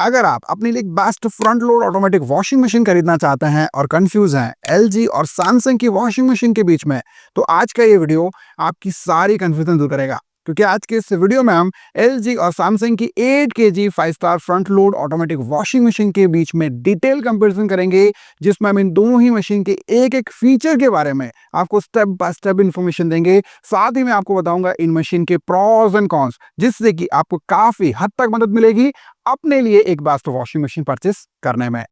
अगर आप अपने लिए best front load automatic washing machine खरीदना चाहते हैं और कंफ्यूज हैं एलजी और सैमसंग की वॉशिंग मशीन के बीच में, तो आज का ये वीडियो आपकी सारी कंफ्यूजन दूर करेगा। क्योंकि आज के इस वीडियो में हम एलजी और सैमसंग की 8 KG 5 star front load automatic washing machine के बीच में डिटेल कंपैरिजन करेंगे, जिसमें हम इन दोनों ही मशीन के एक एक फीचर के बारे में आपको स्टेप बाय स्टेप इन्फॉर्मेशन देंगे। साथ ही मैं आपको बताऊंगा इन मशीन के प्रॉस एंड कॉन्स, जिससे कि आपको काफी हद तक मदद मिलेगी अपने लिए एक बेस्ट वॉशिंग मशीन परचेस करने में।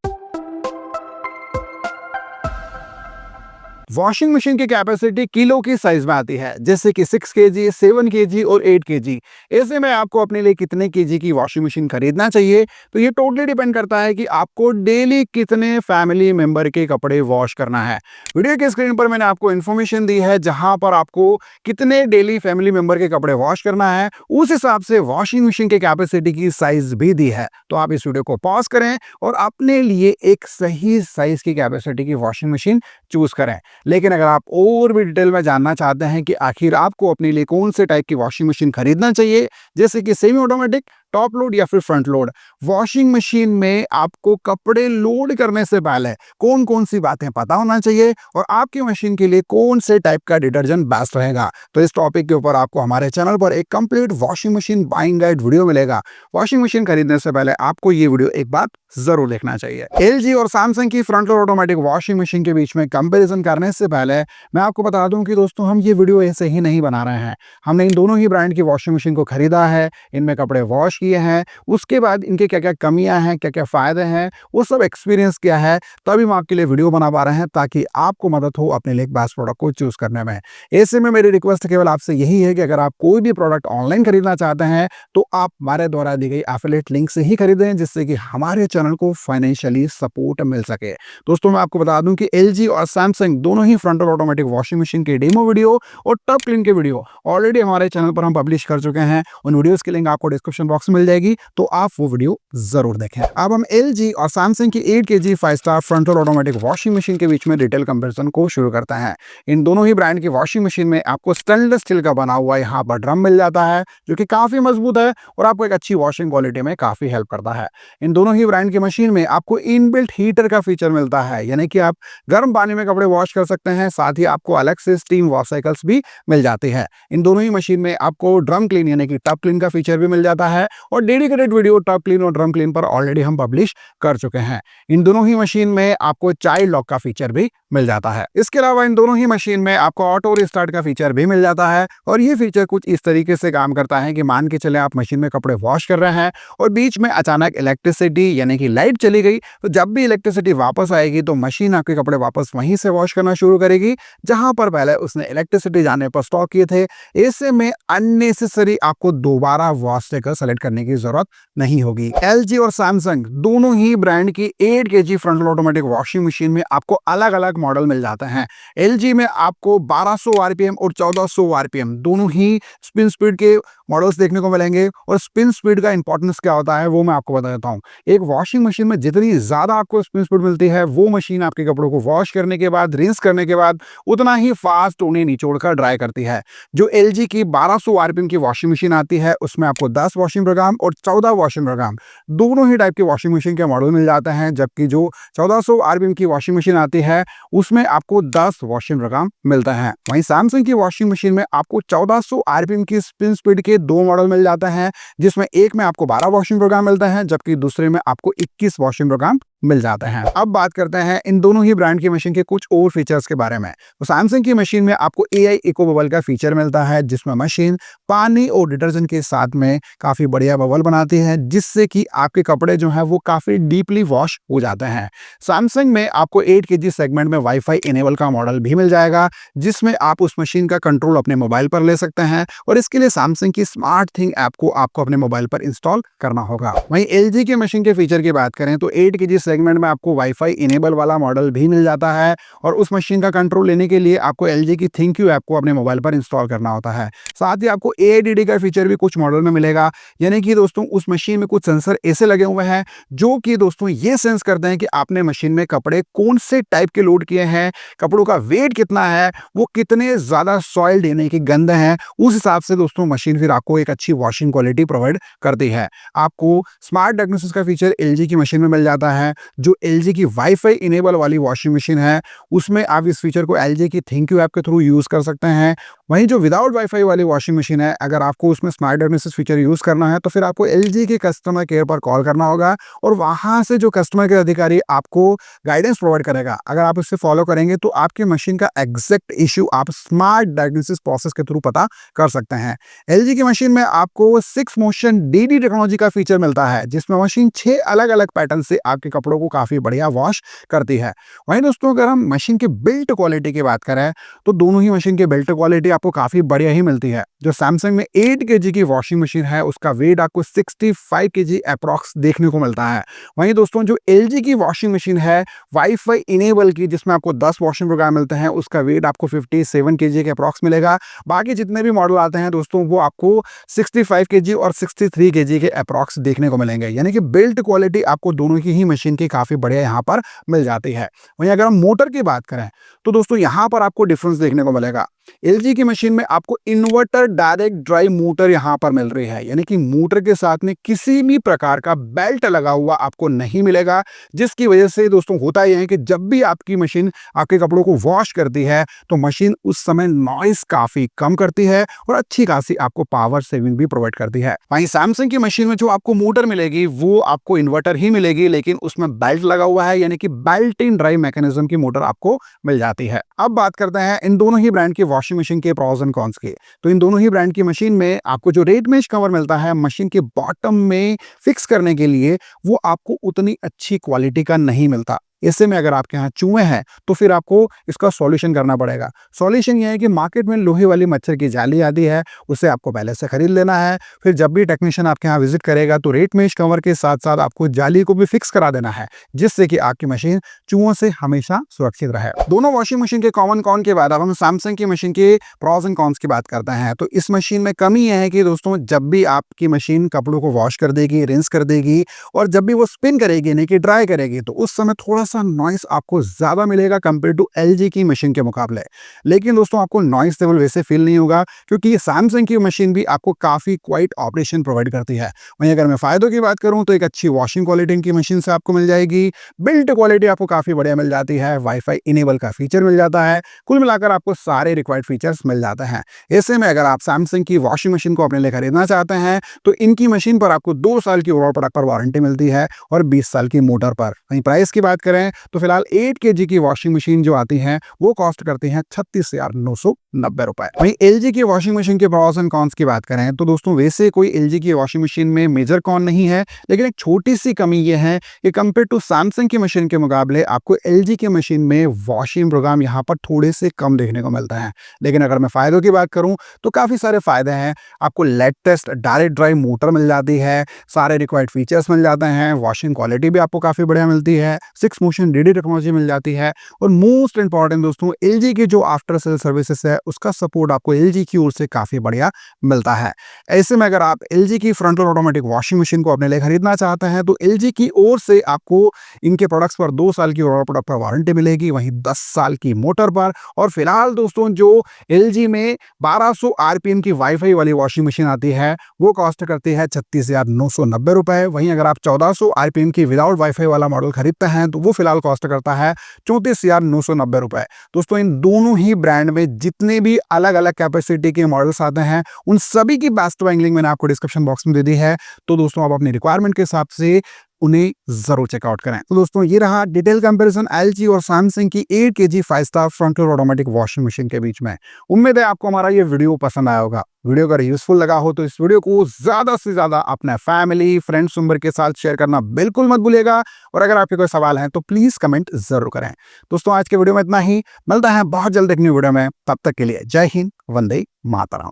वॉशिंग मशीन की कैपेसिटी किलो की साइज में आती है, जैसे कि 6 केजी, 7 केजी और 8 केजी। ऐसे में आपको अपने लिए कितने केजी की वॉशिंग मशीन खरीदना चाहिए, तो ये टोटली डिपेंड करता है कि आपको डेली कितने फैमिली मेंबर के कपड़े वॉश करना है। वीडियो के स्क्रीन पर मैंने आपको इन्फॉर्मेशन दी है, जहां पर आपको कितने डेली फैमिली मेंबर के कपड़े वॉश करना है, उस हिसाब से वॉशिंग मशीन की कैपेसिटी की साइज भी दी है। तो आप इस वीडियो को पॉज करें और अपने लिए एक सही साइज की कैपेसिटी की वॉशिंग मशीन चूज करें। लेकिन अगर आप और भी डिटेल में जानना चाहते हैं कि आखिर आपको अपने लिए कौन से टाइप की वॉशिंग मशीन खरीदना चाहिए, जैसे कि सेमी ऑटोमेटिक, टॉप लोड या फिर फ्रंट लोड, वॉशिंग मशीन में आपको कपड़े लोड करने से पहले कौन कौन सी बातें पता होना चाहिए और आपकी मशीन के लिए कौन से टाइप का डिटर्जेंट बेस्ट रहेगा, तो इस टॉपिक के ऊपर आपको हमारे चैनल पर एक complete washing machine buying guide video मिलेगा। वॉशिंग मशीन खरीदने से पहले आपको ये वीडियो एक बार जरूर देखना चाहिए। एलजी और सैमसंग की front load automatic washing machine के बीच में कंपैरिजन करने से पहले मैं आपको बता दूं कि दोस्तों, हम ये वीडियो ऐसे ही नहीं बना रहे हैं। हमने इन दोनों ही ब्रांड की वॉशिंग मशीन को खरीदा है, इनमें कपड़े वॉश किए हैं, उसके बाद इनके क्या क्या कमियां हैं, क्या क्या फायदे हैं, वो सब एक्सपीरियंस क्या है, तभी हम आपके लिए वीडियो बना पा रहे हैं, ताकि आपको मदद हो अपने लिए एक बेस्ट प्रोडक्ट को चूज करने में। ऐसे में मेरी रिक्वेस्ट केवल आपसे यही है कि अगर आप कोई भी प्रोडक्ट ऑनलाइन खरीदना चाहते हैं, तो आप हमारे द्वारा दी गई एफिलिएट लिंक से ही खरीदें, जिससे कि हमारे चैनल को फाइनेंशियली सपोर्ट मिल सके। दोस्तों, मैं आपको बता दूं कि एलजी और सैमसंग दोनों ही front load automatic washing machine के डेमो वीडियो और टॉप क्लीन के वीडियो ऑलरेडी हमारे चैनल पर हम पब्लिश कर चुके हैं। उन वीडियोस की लिंक आपको डिस्क्रिप्शन बॉक्स में मिल जाएगी, तो आप वो वीडियो जरूर देखें। अब हम एलजी और सैमसंग की 8 KG 5 star front load automatic washing machine के बीच में डिटेल कंपैरिजन को शुरू करते हैं। इन दोनों ही ब्रांड की वॉशिंग मशीन में आपको स्टेनलेस स्टील का बना हुआ यहाँ पर ड्रम मिल जाता है, जो कि काफी मजबूत है और आपको एक अच्छी वॉशिंग क्वालिटी में काफी हेल्प करता है। इन दोनों ही ब्रांड की मशीन में आपको इनबिल्ट हीटर का फीचर मिलता है, यानी कि आप गर्म पानी में कपड़े वॉश कर सकते हैं। साथ ही आपको अलग से स्टीम वॉश साइकिल्स भी मिल जाती है। इन दोनों ही मशीन में आपको ड्रम क्लीन यानी कि टब क्लीन का फीचर भी मिल जाता है, और डेडिकेटेड वीडियो टब क्लीन और ड्रम क्लीन पर ऑलरेडी हम पब्लिश कर चुके हैं। इन दोनों ही मशीन में आपको चाइल्ड लॉक का फीचर भी मिल जाता है। इसके अलावा इन दोनों ही मशीन में आपको ऑटो रिस्टार्ट का फीचर भी मिल जाता है, और ये फीचर कुछ इस तरीके से काम करता है कि मान के चले आप मशीन में कपड़े वॉश कर रहे हैं और बीच में अचानक इलेक्ट्रिसिटी यानी कि लाइट चली गई, तो जब भी इलेक्ट्रिसिटी वापस आएगी तो मशीन आपके कपड़े वापस वहीं से वॉश करना शुरू करेगी जहां पर पहले उसने इलेक्ट्रिसिटी जाने पर स्टॉक किए थे। ऐसे में अननेसेसरी आपको दोबारा वॉश साइकिल सेलेक्ट करने की जरूरत नहीं होगी। एलजी और सैमसंग दोनों ही ब्रांड की 8 KG front load automatic washing machine में आपको अलग अलग मॉडल मिल जाते हैं। एलजी में आपको 1200 आरपीएम और 1400 आरपीएम दोनों ही स्पिन स्पीड के मॉडल्स देखने को मिलेंगे, और स्पिन स्पीड का इंपॉर्टेंस क्या होता है वो मैं आपको बता देता हूं। एक वॉशिंग मशीन में जितनी ज्यादा आपको स्पिन स्पीड मिलती है, वो मशीन आपके कपड़ों को वॉश करने के बाद, रिंस करने के बाद उतना ही फास्ट उन्हें निचोड़कर ड्राई करती है। जो एलजी की 1200 आरपीएम की वॉशिंग मशीन आती है, उसमें आपको 10 वॉशिंग प्रोग्राम और 14 वॉशिंग प्रोग्राम दोनों ही टाइप के वॉशिंग मशीन के मॉडल मिल जाते हैं, जबकि जो 1400 आरपीएम की वॉशिंग मशीन आती है, उसमें आपको 10 वॉशिंग प्रोग्राम मिलता है। वहीं सैमसंग की वॉशिंग मशीन में आपको 1400 आरपीएम की स्पिन स्पीड के 2 मॉडल मिल जाते हैं, जिसमें एक में आपको 12 वॉशिंग प्रोग्राम मिलता है, जबकि दूसरे में आपको 21 वॉशिंग प्रोग्राम मिल जाते हैं। अब बात करते हैं इन दोनों ही ब्रांड की मशीन के कुछ और फीचर्स के बारे में। तो सैमसंग की मशीन में आपको एआई इको बबल का फीचर मिलता है, जिसमें मशीन पानी और डिटर्जेंट के साथ में काफी बढ़िया बबल बनाती है, जिससे कि आपके कपड़े जो है वो काफी डीपली वॉश हो जाते हैं। सैमसंग में आपको 8 केजी सेगमेंट में वाईफाई इनेबल का मॉडल भी मिल जाएगा, जिसमें आप उस मशीन का कंट्रोल अपने मोबाइल पर ले सकते हैं, और इसके लिए सैमसंग की स्मार्ट थिंग ऐप को आपको अपने मोबाइल पर इंस्टॉल करना होगा। वहीं एलजी की मशीन के फीचर की बात करें तो 8 केजी सेगमेंट में आपको वाईफाई इनेबल वाला मॉडल भी मिल जाता है, और उस मशीन का कंट्रोल लेने के लिए आपको एलजी की थिंक्यू ऐप को अपने मोबाइल पर इंस्टॉल करना होता है। साथ ही आपको एआईडीडी का फीचर भी कुछ मॉडल में मिलेगा, यानी कि दोस्तों उस मशीन में कुछ सेंसर ऐसे लगे हुए हैं जो कि दोस्तों ये सेंस करते हैं कि आपने मशीन में कपड़े कौन से टाइप के लोड किए हैं, कपड़ों का वेट कितना है, वो कितने ज्यादा सॉइल्ड यानी कि गंदे हैं। उस हिसाब से दोस्तों मशीन फिर आपको एक अच्छी वॉशिंग क्वालिटी प्रोवाइड करती है। आपको स्मार्ट डायग्नोसिस का फीचर एलजी की मशीन में मिल जाता है। जो एलजी की वाईफाई इनेबल वाली वॉशिंग मशीन है, उसमें आप इस फीचर को एलजी की थैंक यू ऐप के थ्रू यूज़ कर सकते हैं। वहीं जो विदाउट वाईफाई वाली वॉशिंग मशीन है, अगर आपको उसमें स्मार्ट डायग्नोसिस फीचर यूज़ करना है, तो फिर आपको एलजी के कस्टमर केयर पर कॉल करना होगा और वहाँ से जो कस्टमर केयर अधिकारी आपको गाइडेंस प्रोवाइड करेगा, अगर आप उससे फॉलो करेंगे तो आपकी मशीन का एग्जैक्ट इश्यू आप स्मार्ट डायग्नोसिस प्रोसेस के थ्रू पता कर सकते हैं। एलजी की मशीन में आपको 6 मोशन डीडी टेक्नोलॉजी का फीचर मिलता है, जिसमें मशीन 6 अलग-अलग पैटर्न से आपके कपड़ों को काफ़ी बढ़िया वॉश करती है। वहीं दोस्तों, अगर हम मशीन की बिल्ट क्वालिटी की बात करें, तो दोनों ही मशीन की बिल्ट क्वालिटी आपको काफ़ी बढ़िया ही मिलती है। जो सैमसंग में 8 केजी की वॉशिंग मशीन है, उसका वेट आपको 65 केजी अप्रॉक्स देखने को मिलता है। वहीं दोस्तों, जो एलजी की वॉशिंग मशीन है वाईफाई इनेबल की, जिसमें आपको 10 वॉशिंग प्रोग्राम मिलते हैं, उसका वेट आपको 57 केजी के अप्रॉक्स मिलेगा। बाकी जितने भी मॉडल आते हैं दोस्तों, वो आपको 65 केजी और 63 केजी के अप्रॉक्स देखने को मिलेंगे। यानी कि बिल्ट क्वालिटी आपको दोनों की ही मशीन की काफ़ी बढ़िया यहाँ पर मिल जाती है। वहीं अगर हम मोटर की बात करें, तो दोस्तों यहाँ पर आपको डिफरेंस देखने को मिलेगा। एलजी की मशीन में आपको इन्वर्टर डायरेक्ट ड्राइव मोटर यहाँ पर मिल रही है, यानी कि मोटर के साथ में किसी भी प्रकार का बेल्ट लगा हुआ आपको नहीं मिलेगा, जिसकी वजह से दोस्तों होता यह है कि जब भी आपकी मशीन आपके कपड़ों को वॉश करती है, तो मशीन उस समय नॉइस काफी कम करती है और अच्छी खासी आपको पावर सेविंग भी प्रोवाइड करती है। वहीं सैमसंग की मशीन में जो आपको मोटर मिलेगी, वो आपको इन्वर्टर ही मिलेगी, लेकिन उसमें बेल्ट लगा हुआ है, यानी कि बेल्ट इन ड्राइव मैकेनिज्म की मोटर आपको मिल जाती है। अब बात करते हैं इन दोनों ही ब्रांड की वॉशिंग मशीन के प्रॉस एंड कॉन्स के। तो इन दोनों ही ब्रांड की मशीन में आपको जो रेट मेश कवर मिलता है मशीन के बॉटम में फिक्स करने के लिए, वो आपको उतनी अच्छी क्वालिटी का नहीं मिलता। ऐसे में अगर आपके यहाँ चूहे हैं, तो फिर आपको इसका सॉल्यूशन करना पड़ेगा। सॉल्यूशन यह है कि मार्केट में लोहे वाली मच्छर की जाली आती है, उसे आपको पहले से खरीद लेना है। फिर जब भी टेक्नीशियन आपके यहाँ विजिट करेगा, तो रेट मेश कवर के साथ साथ आपको जाली को भी फिक्स करा देना है, जिससे कि आपकी मशीन चूहों से हमेशा सुरक्षित रहे। दोनों वॉशिंग मशीन के कॉमन कॉन के बाद अब हम सैमसंग की मशीन के प्रॉस एंड कॉन्स की बात करते हैं। तो इस मशीन में कमी यह है कि दोस्तों, जब भी आपकी मशीन कपड़ों को वॉश कर देगी, रिंस कर देगी, और जब भी वो स्पिन करेगी, यानी कि ड्राई करेगी, तो उस समय थोड़ा सा नॉइस आपको ज्यादा मिलेगा कंपेयर टू एलजी की मशीन के मुकाबले। लेकिन दोस्तों, आपको नॉइस लेवल वैसे फील नहीं होगा, क्योंकि सैमसंग की मशीन भी आपको काफी क्वाइट ऑपरेशन प्रोवाइड करती है। वहीं अगर मैं फायदों की बात करूं, तो एक अच्छी वॉशिंग क्वालिटी इनकी मशीन से आपको मिल जाएगी। बिल्ट क्वालिटी आपको काफी बढ़िया मिल जाती है। वाईफाई इनेबल का फीचर मिल जाता है। कुल मिलाकर आपको सारे रिक्वायर्ड फीचर्स मिल जाते हैं। ऐसे में अगर आप सैमसंग की वॉशिंग मशीन को अपने लिए खरीदना चाहते हैं, तो इनकी मशीन पर आपको 2 साल की ओवरऑल प्रोडक्ट पर वारंटी मिलती है और 20 साल की मोटर पर। वहीं प्राइस की बात करें, तो फिलहाल 8 केजी की वॉशिंग मशीन जो आती है, वो कॉस्ट करती है 36,990 रुपए। वहीं एलजी की वॉशिंग मशीन के प्रॉस एंड कॉन्स की बात करें, तो दोस्तों वैसे कोई एलजी की वॉशिंग मशीन में मेजर कॉन नहीं है, लेकिन एक छोटी सी कमी यह है कि कंपेयर टू सैमसंग की मशीन के मुकाबले आपको एलजी की मशीन में वॉशिंग प्रोग्राम यहाँ पर थोड़े से कम देखने को मिलता है। लेकिन अगर मैं फायदों की बात करूं, तो काफी सारे फायदे हैं। आपको लेटेस्ट डायरेक्ट ड्राइव मोटर मिल जाती है, सारे रिक्वायर्ड फीचर्स मिल जाते हैं, वॉशिंग क्वालिटी भी आपको काफी बढ़िया मिलती है, 6 मोशन डीडी टेक्नोलॉजी मिल जाती है, और मोस्ट इंपॉर्टेंट दोस्तों, एलजी की जो आफ्टर सेल सर्विसेज है, उसका सपोर्ट आपको एलजी की ओर से काफी बढ़िया मिलता है। ऐसे में अगर आप एलजी की front load automatic washing machine को अपने लिए खरीदना चाहते हैं, तो एलजी की ओर से आपको इनके प्रोडक्ट्स पर 2 साल की ओवरऑल प्रोडक्ट पर वारंटी मिलेगी, वहीं 10 साल की मोटर पर। और फिलहाल दोस्तों, जो एलजी में 1200 आरपीएम की वाईफाई वाली वॉशिंग मशीन आती है, वो कॉस्ट करती है 36,990 रुपए। वहीं अगर आप 1400 आरपीएम की विदाउट वाईफाई वाला मॉडल खरीदते हैं, तो वो फिलहाल कॉस्ट करता है 34,990 रुपए। दोस्तों, इन दोनों ही ब्रांड में जितने भी अलग अलग कैपेसिटी के मॉडल्स आते हैं, उन सभी की बेस्ट बाइंग लिंक मैंने आपको डिस्क्रिप्शन बॉक्स में दे दी है। तो दोस्तों, आप अपनी रिक्वायरमेंट के हिसाब से उन्हें जरूर चेकआउट करें। तो दोस्तों, ये रहा डिटेल कंपैरिजन एलजी और सैमसंग की 8 KG 5 star front load automatic washing machine के बीच में। उम्मीद है आपको हमारा ये वीडियो पसंद आया होगा। वीडियो अगर यूजफुल लगा हो, तो इस वीडियो को ज्यादा से ज्यादा अपने फैमिली फ्रेंड्स मेंबर के साथ शेयर करना बिल्कुल मत भूलिएगा। और अगर आपके कोई सवाल है, तो प्लीज कमेंट जरूर करें। दोस्तों, आज के वीडियो में इतना ही। मिलता है बहुत जल्द एक न्यू वीडियो में। तब तक के लिए जय हिंद, वंदे मातरम।